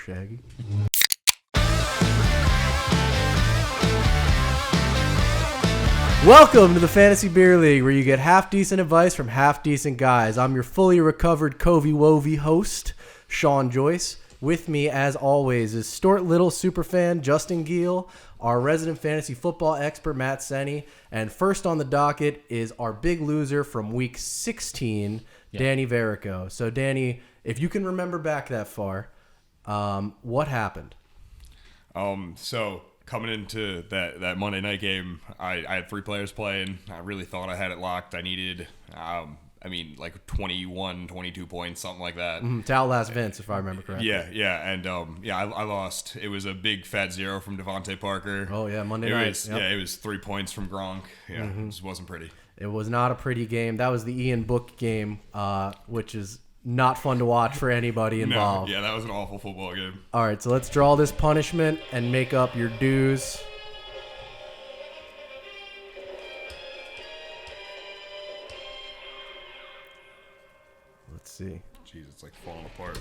Shaggy. Welcome to the Fantasy Beer League, where you get half-decent advice from half-decent guys. I'm your fully recovered Covey-Wovey host, Sean Joyce. With me, as always, is Stort Little superfan Justin Giel, our resident fantasy football expert Matt Senni, and first on the docket is our big loser from Week 16, Danny Verico. So, Danny, if you can remember back that far, what happened? So coming into that Monday night game, I had 3 players playing. I really thought I had it locked. I needed, like 21, 22 points, something like that. To outlast Vince, if I remember correctly. Yeah. And, I lost. It was a big fat 0 from Devontae Parker. Oh, yeah, Monday night. Yeah, it was 3 points from Gronk. Yeah, It just wasn't pretty. It was not a pretty game. That was the Ian Book game, which is not fun to watch for anybody involved. No, yeah, that was an awful football game. All right, so let's draw this punishment and make up your dues. Let's see. Jeez, it's like falling apart.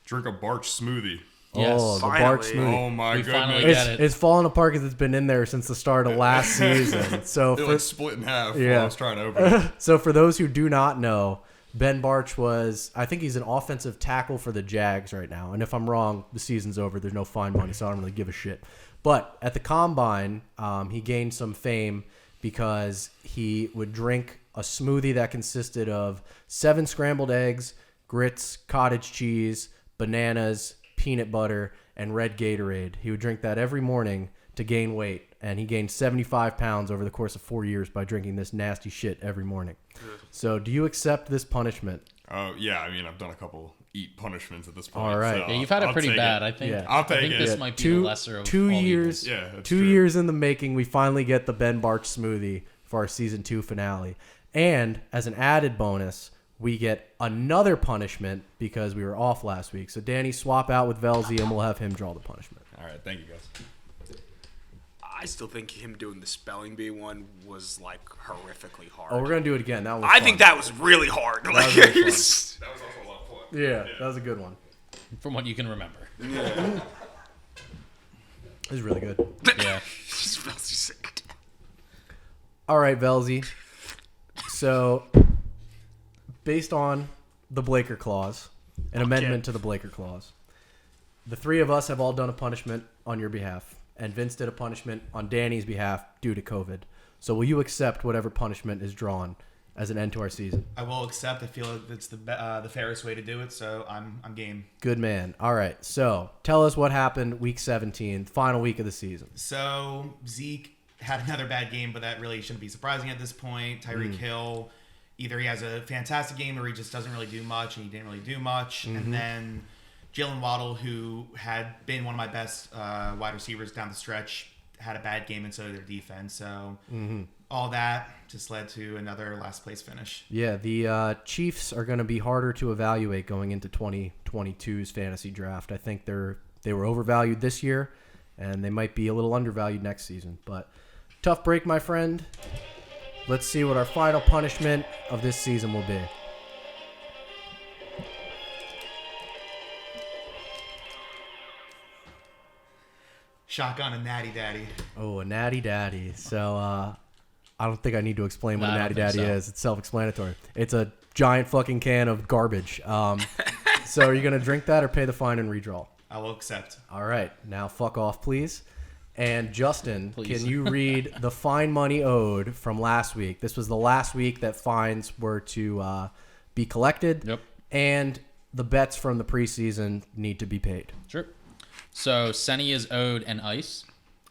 Drink a Bartch Smoothie. Yes. Oh, the Finally. Bartch Smoothie. Oh my We goodness. finally get it. It's fallen apart because it's been in there since the start of last season. So It for, like split in half Yeah. while I was trying to open it. so for those who do not know, Ben Bartch I think he's an offensive tackle for the Jags right now. And if I'm wrong, the season's over. There's no fine money, so I don't really give a shit. But at the Combine, he gained some fame because he would drink a smoothie that consisted of 7 scrambled eggs, grits, cottage cheese, bananas, peanut butter, and red Gatorade. He would drink that every morning to gain weight. And he gained 75 pounds over the course of 4 years by drinking this nasty shit every morning. So do you accept this punishment? Oh, yeah. I mean, I've done a couple eat punishments at this point. All right. So Yeah, you've had it I'll pretty take bad. it. I think. Yeah. I'll I take think it. this might be the lesser of 2 all years. Yeah, that's 2 true. years in the making, we finally get the Ben Bartch Smoothie for our Season 2 finale. And as an added bonus, we get another punishment because we were off last week. So, Danny, swap out with Velzy, and we'll have him draw the punishment. All right. Thank you, guys. I still think him doing the spelling bee one was like horrifically hard. Oh, we're going to do it again. That was I fun. think that was really hard. Like, was really fun. That was also a lot of fun. Yeah, that was a good one. From what you can remember. It was really good. Yeah. Smells sick. All right, Velzy. So, based on the Blaker Clause, an amendment to the Blaker Clause, the 3 of us have all done a punishment on your behalf, and Vince did a punishment on Danny's behalf due to COVID. So, will you accept whatever punishment is drawn as an end to our season? I will accept. I feel it's the fairest way to do it, so I'm game. Good man. All right. So, tell us what happened week 17, final week of the season. So Zeke had another bad game, but that really shouldn't be surprising at this point. Tyreek Hill, either he has a fantastic game or he just doesn't really do much, and he didn't really do much. And then Jalen Waddle, who had been one of my best wide receivers down the stretch, had a bad game, and so did their defense. So all that just led to another last place finish. Yeah, the Chiefs are going to be harder to evaluate going into 2022's fantasy draft. I think they were overvalued this year, and they might be a little undervalued next season. But tough break, my friend. Let's see what our final punishment of this season will be. Shotgun and Natty Daddy. Oh, a Natty Daddy. So I don't think I need to explain what a No, I Natty don't Daddy think so. is. It's self-explanatory. It's a giant fucking can of garbage. So are you going to drink that or pay the fine and redraw? I will accept. All right. Now fuck off, please. And Justin, Please. can you read the fine money owed from last week? This was the last week that fines were to be collected. Yep. And the bets from the preseason need to be paid. Sure. So Senni is owed an ice.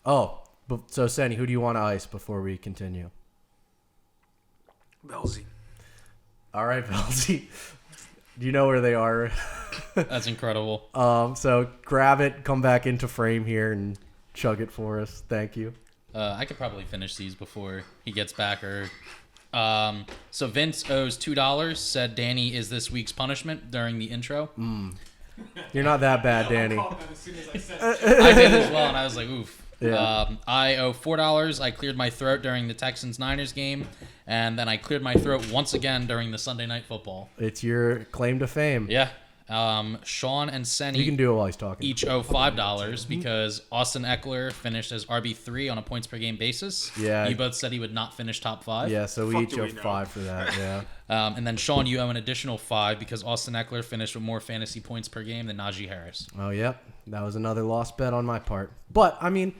Oh, so Senny, who do you want to ice before we continue? Velzy. All right, Velzy. Do you know where they are? That's incredible. So grab it, come back into frame here, and chug it for us. Thank you. I could probably finish these before he gets back. So Vince owes $2. Said Danny is this week's punishment during the intro. You're not that bad, Danny. I did as well, and I was like, oof. Yeah. I owe $4. I cleared my throat during the Texans-Niners game, and then I cleared my throat once again during the Sunday Night Football. It's your claim to fame. Yeah. Sean and Senny You can do it while he's talking. each owe $5 because Austin Eckler finished as RB3 on a points per game basis. Yeah. You both said he would not finish top 5. Yeah, so we Fuck each do owe we know? 5 for that. Yeah. And then Sean, you owe an additional 5 because Austin Eckler finished with more fantasy points per game than Najee Harris. Oh, yep. That was another lost bet on my part. But I mean,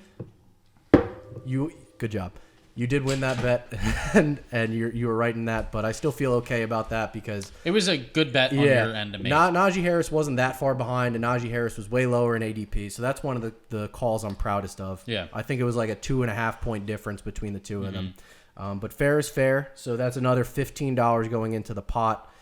good job. You did win that bet, and you were right in that. But I still feel okay about that because It was a good bet on your end to make. Najee Harris wasn't that far behind, and Najee Harris was way lower in ADP. So that's one of the calls I'm proudest of. Yeah. I think it was like a 2.5 point difference between the two of them. But fair is fair. So that's another $15 going into the pot,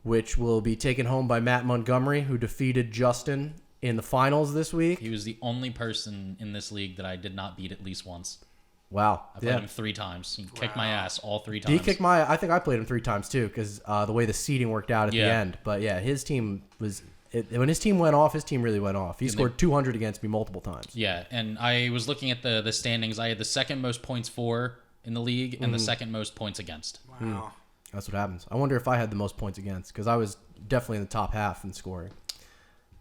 which will be taken home by Matt Montgomery, who defeated Justin in the finals this week. He was the only person in this league that I did not beat at least once. Wow. I played him 3 times. He kicked my ass all 3 times. He kicked I think I played him 3 times too, because the way the seeding worked out at the end. But yeah, his team when his team went off, his team really went off. He scored 200 against me multiple times. Yeah, and I was looking at the standings. I had the second most points for in the league and the second most points against. Wow. That's what happens. I wonder if I had the most points against, because I was definitely in the top half in scoring.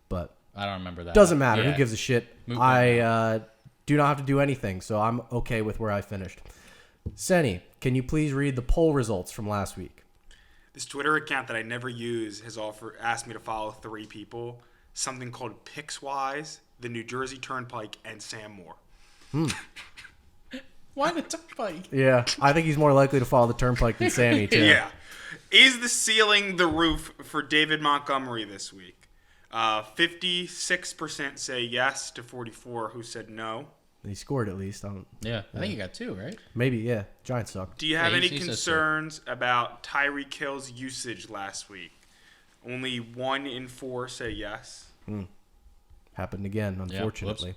But I don't remember that. doesn't matter. Yeah. Who gives a shit? Move I do not have to do anything, so I'm okay with where I finished. Senny, can you please read the poll results from last week? This Twitter account that I never use has asked me to follow 3 people. Something called Pixwise, the New Jersey Turnpike, and Sam Moore. Why the Turnpike? Yeah, I think he's more likely to follow the Turnpike than Sammy, too. Yeah. Is the ceiling the roof for David Montgomery this week? 56% say yes to 44 who said no. He scored at least. Yeah, I think you got 2, right? Maybe, yeah. Giants suck. Do you have Yeah, any he says so. concerns about Tyreek Hill's usage last week? Only 1 in 4 say yes. Happened again, unfortunately.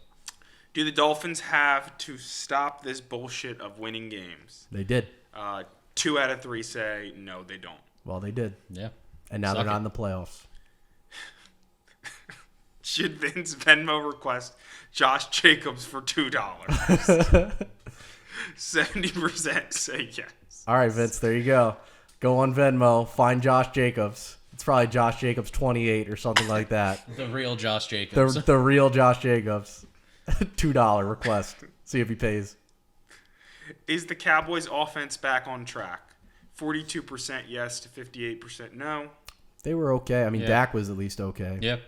Do the Dolphins have to stop this bullshit of winning games? They did. 2 out of 3 say no, they don't. Well, they did. Yeah. And now Suck they're not it. in the playoffs. Should Vince Venmo request Josh Jacobs for $2? 70% say yes. All right, Vince, there you go. Go on Venmo, find Josh Jacobs. It's probably Josh Jacobs 28 or something like that. The real Josh Jacobs. The real Josh Jacobs. $2 request. See if he pays. Is the Cowboys' offense back on track? 42% yes to 58% no. They were okay. I mean, Yeah. Dak was at least okay. Yep.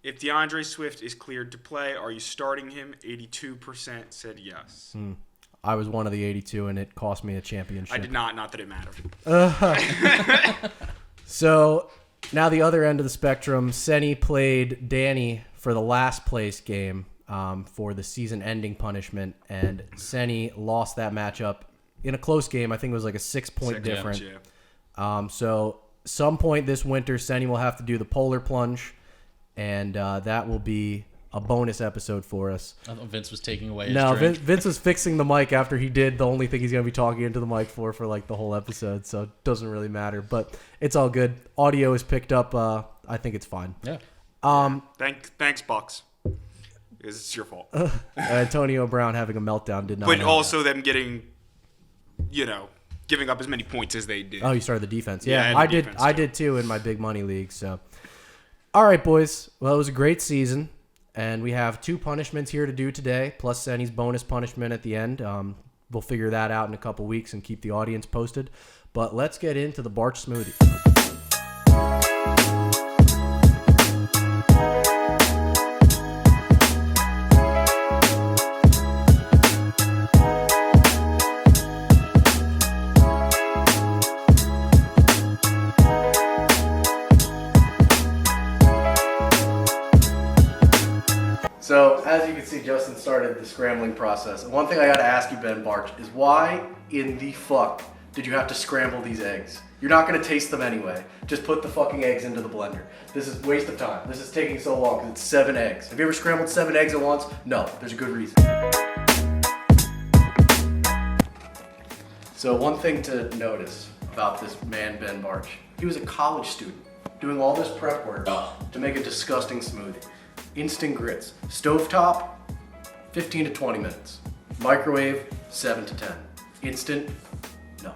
If DeAndre Swift is cleared to play, are you starting him? 82% said yes. I was one of the 82, and it cost me a championship. I did not that it mattered. So now the other end of the spectrum, Senny played Danny for the last place game for the season-ending punishment, and Senny lost that matchup in a close game. I think it was like a 6-point difference. Yeah. So some point this winter, Senny will have to do the polar plunge, and that will be a bonus episode for us. I thought Vince was taking away his No, drink. Vince was fixing the mic after he did the only thing he's going to be talking into the mic for like the whole episode, so it doesn't really matter. But it's all good. Audio is picked up. I think it's fine. Yeah. Thanks, Bucks. It's your fault. Antonio Brown having a meltdown did not But help. also them getting, giving up as many points as they did. Oh, you started the defense. Yeah, Yeah, and I the did. defense, I too. did too in my big money league. So, all right, boys. Well, it was a great season, and we have 2 punishments here to do today, plus Senny's bonus punishment at the end. We'll figure that out in a couple weeks and keep the audience posted. But let's get into the Bartch Smoothie. So, as you can see, Justin started the scrambling process. And one thing I gotta ask you, Ben Bartch, is why in the fuck did you have to scramble these eggs? You're not gonna taste them anyway. Just put the fucking eggs into the blender. This is a waste of time. This is taking so long because it's 7 eggs. Have you ever scrambled 7 eggs at once? No, there's a good reason. So one thing to notice about this man, Ben Bartch, he was a college student doing all this prep work to make a disgusting smoothie. Instant grits. Stovetop, 15 to 20 minutes. Microwave, 7 to 10. Instant, no.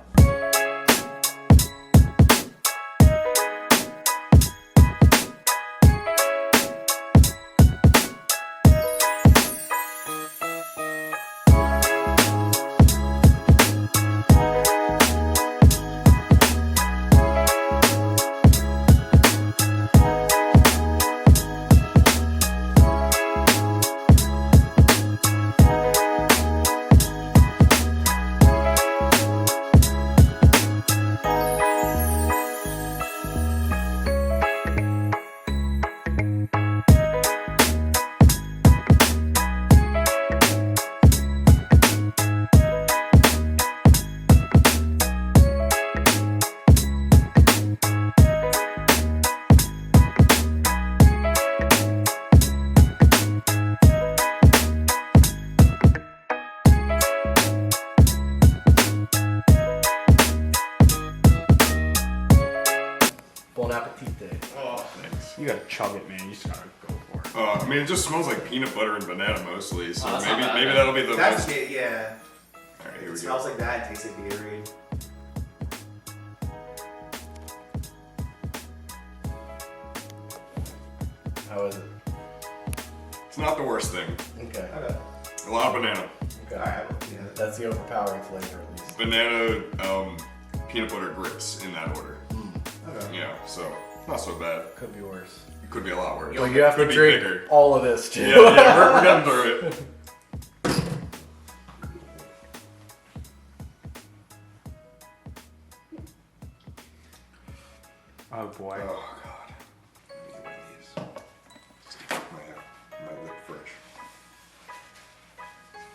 Bon appetit. Oh, thanks. You gotta chug it, man. You just gotta go for it. I mean, it just smells like peanut butter and banana mostly, so that's not bad, maybe man. that'll be the That's most. it, yeah. Alright, here It we smells go. like that. It tastes like Gatorade. How is it? It's not the worst thing. Okay. Okay. A lot of banana. Okay. Alright. Yeah. That's the overpowering flavor at least. Banana, peanut butter grits in that order. Okay. Yeah, so not so bad. Could be worse. It could be a lot worse. But you have could to be drink bigger. all of this too. Yeah, we're getting through it. Oh boy. Oh god. Let me get one of these. Just to keep my lip fresh.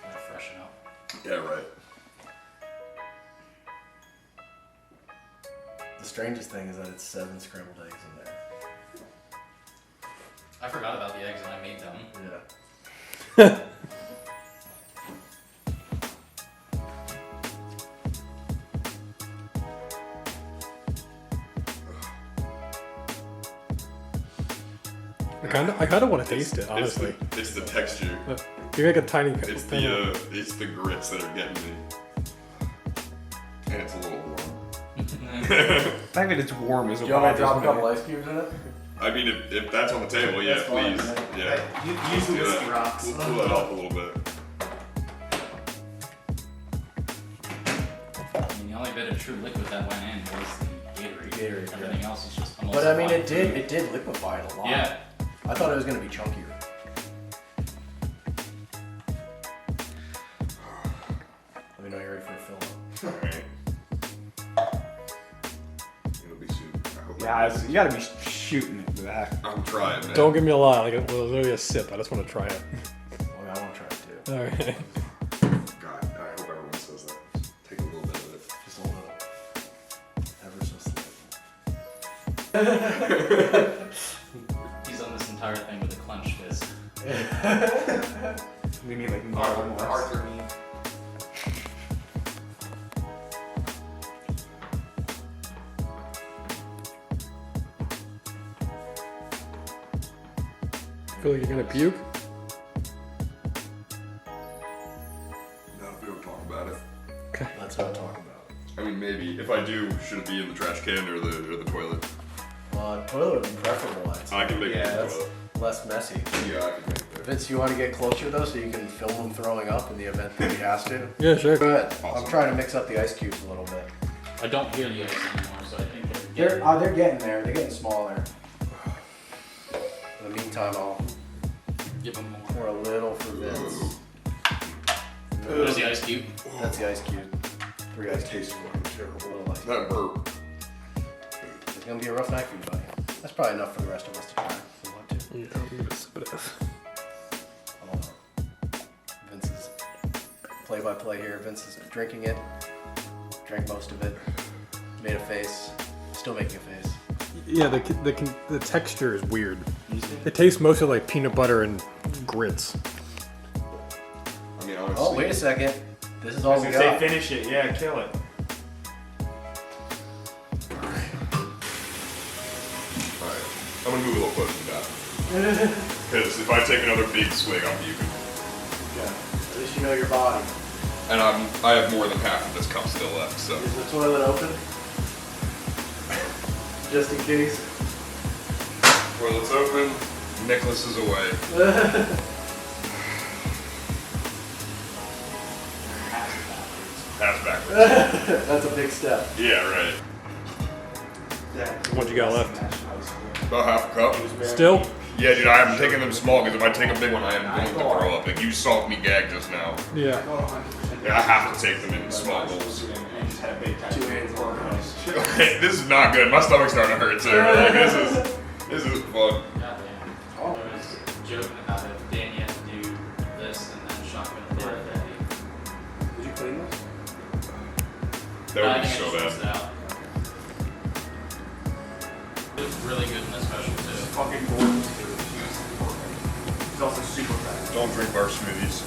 Gotta freshen up. Yeah, right. The strangest thing is that it's 7 scrambled eggs in there. I forgot about the eggs and I made them. Yeah. I kind of want to taste it, honestly. It's the texture. You make a tiny. It's the grits that are getting me. And it's a little warm. The fact that it's warm is a Do you want me to drop a couple ice cubes in it? I mean, if that's on the table, yeah, That's fine, please. man. Yeah. Use the Do that. whiskey rocks. We'll cool that off a little bit. I mean, the only bit of true liquid that went in was the Gatorade. Gatorade, Everything else is just But I mean, emulsified. it did liquefy it a lot. Yeah. I thought it was gonna be chunkier. Let me know you're ready for a fill up. Alright. It'll be soon. I hope Yeah, you gotta be shooting it back. I'm trying, man. Don't give me a lot. Like literally a sip. I just want to try it. Well, I want to try it too. All right. God, I hope everyone says that. Just take a little bit of it. Just a little. Ever so slightly. He's done this entire thing with a clenched fist. We need like more. Arthur me. Feel like you're gonna puke? No, we don't talk about it. Let's not talk about it. I mean, maybe. If I do, should it be in the trash can or the toilet? Toilet would be preferable, I'd say. I can make it in the That's toilet. less messy. Yeah, I can make it there. Vince, you want to get closer though, so you can film him throwing up in the event that he has to? Yeah, sure. Go ahead. Awesome. I'm trying to mix up the ice cubes a little bit. I don't hear the eggs anymore, so I think They're getting there. They're getting smaller. In the meantime, I'll give them more. pour a little for Vince. There's the ice cube. That's the ice cube. 3 ice cubes. A little ice cube. That burp. It's gonna be a rough night for you, buddy. That's probably enough for the rest of us to try if we want to. Yeah, I'm gonna sip it. I don't know. Vince's play-by-play here. Vince is drinking it. Drank most of it. Made a face. Still making a face. Yeah, the texture is weird. It tastes mostly like peanut butter and grits. I mean, honestly. Oh, wait a second. This is I all was we gonna say got. finish it. Yeah, kill it. Alright. I'm gonna move a little closer to that. Because if I take another big swig, I'm puking. Yeah. At least you know your body. And I have more than half of this cup still left, so. Is the toilet open? Just in case. Toilet's open. Nicholas is away. Pass backwards. That's a big step. Yeah, right. What you got left? About half a cup. Still? Yeah, dude, I am taking them small because if I take a big one, I am going to throw up. Like, you saw me gag just now. Yeah. Yeah, I have to take them in small bowls. 2 hands on the This is not good. My stomach's starting to hurt too. Like, this is fun. Goddamn. I was joking about it. Danny had to do this and then shock him in the birthday. Did you clean this? That would be so bad. It was really good in the special too. Fucking gorgeous, dude. He's also super fat. Don't drink Bartch Smoothies.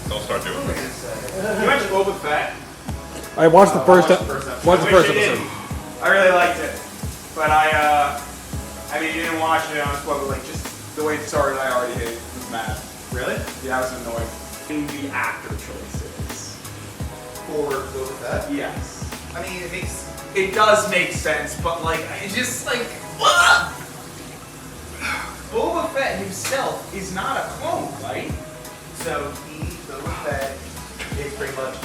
Don't start doing that. You watched Boba Fett? I watched the first episode. watched the I wish first I did. episode. I really liked it. But I mean, you didn't watch it on Squad, but like just the way it started, I already was mad. Really? Yeah, I was annoyed. In the actor choices. For Boba Fett? Yes. I mean, It does make sense, but like, I just like, Boba Fett himself is not a clone, right? So Boba Fett is pretty much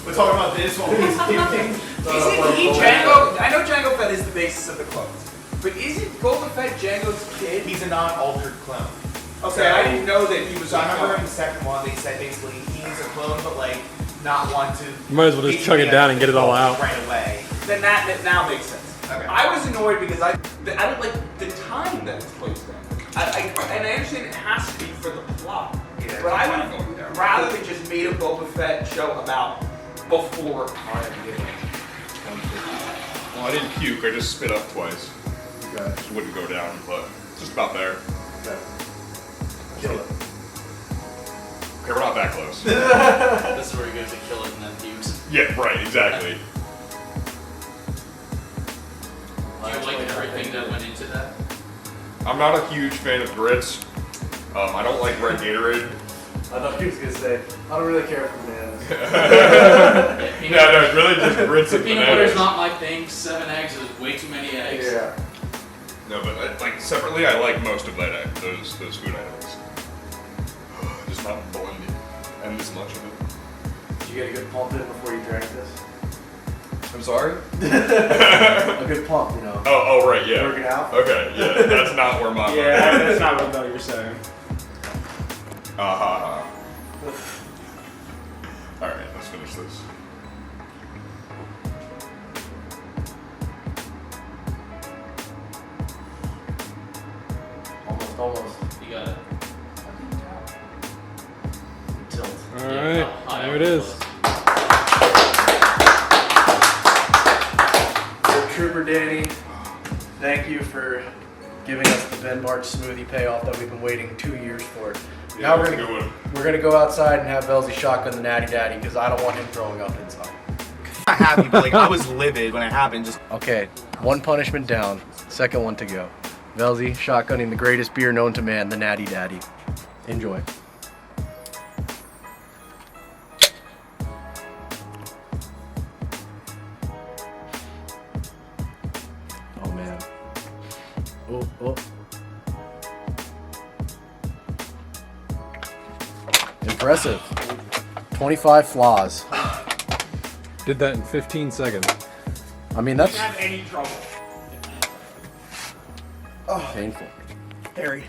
we're talking about this while he's gifting. Isn't he Jango? I know Jango Fett is the basis of the clones, but isn't Boba Fett Jango's kid? He's a non-altered clone. Okay, I didn't know that he was. So I remember in the second one they said basically he's a clone, but like not one to. You might as well just chug it down and get it all out. Right away. Then that now makes sense. Okay. I was annoyed because I don't like the time that it's placed in. And I understand it has to be for the plot, Yeah, but I would have rather than just made a Boba Fett show about before time. Well, I didn't puke. I just spit up twice. Okay. Just wouldn't go down, but it's just about there. Okay. Kill it. Okay, we're not that close. This is where he goes to kill it and then pukes. Yeah, right, exactly. Do you like everything that went into that? I'm not a huge fan of grits. I don't like red Gatorade. I thought he was gonna say, I don't really care for bananas. No, it's really just grits and Peanut butter's bananas. not my thing. 7 eggs is way too many eggs. Yeah. No, but like separately, I like most of that. Those food items. Just not blended, and this much of it. Did you get a good pump in before you drank this? I'm sorry. A good pump, you know. Oh, right, yeah. Working out? Okay, yeah, that's not where my Yeah, that's not what I thought you were saying. All right, let's finish this. Almost. You got it. Tilt. All Yeah, right, high there up it is. close. So, Trooper Danny, thank you for giving us the Bartch Smoothie payoff that we've been waiting 2 years for. Yeah, Now that's we're a good gonna one. we're gonna go outside and have Velzy shotgun the Natty Daddy because I don't want him throwing up inside. Not happy, but like I was livid when it happened. Just Okay, one punishment down, second one to go. Velzy shotgunning the greatest beer known to man, the Natty Daddy. Enjoy. Oh man. Oh. Impressive. 25 flaws. Did that in 15 seconds. I mean, that's Not any trouble. painful. Harry.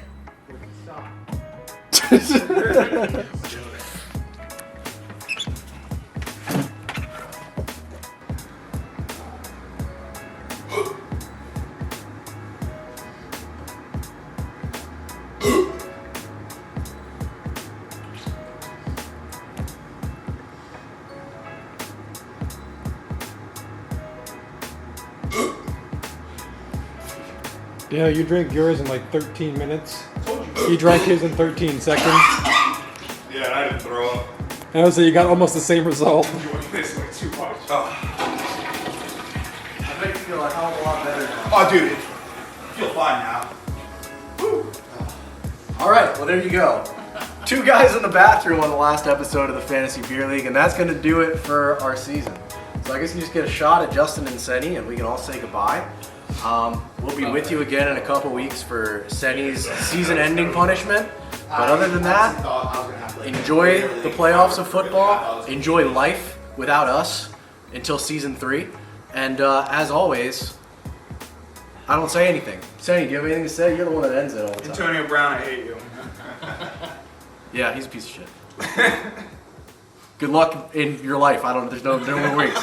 Yeah, you drank yours in like 13 minutes. He drank his in 13 seconds. Yeah, I didn't throw up. And I would say you got almost the same result. This way too much. I make you feel a hell of a lot better now. Oh, dude, I feel fine now. All right, well, there you go. 2 guys in the bathroom on the last episode of the Fantasy Beer League, and that's going to do it for our season. So I guess you just get a shot at Justin and Senny, and we can all say goodbye. We'll be with you again in a couple weeks for Senny's season-ending punishment. But other than that, enjoy the playoffs of football. Enjoy life without us until season 3. And as always, I don't say anything. Senny, do you have anything to say? You're the one that ends it all the time. Antonio Brown, I hate you. Yeah, he's a piece of shit. Good luck in your life. There's no more weeks.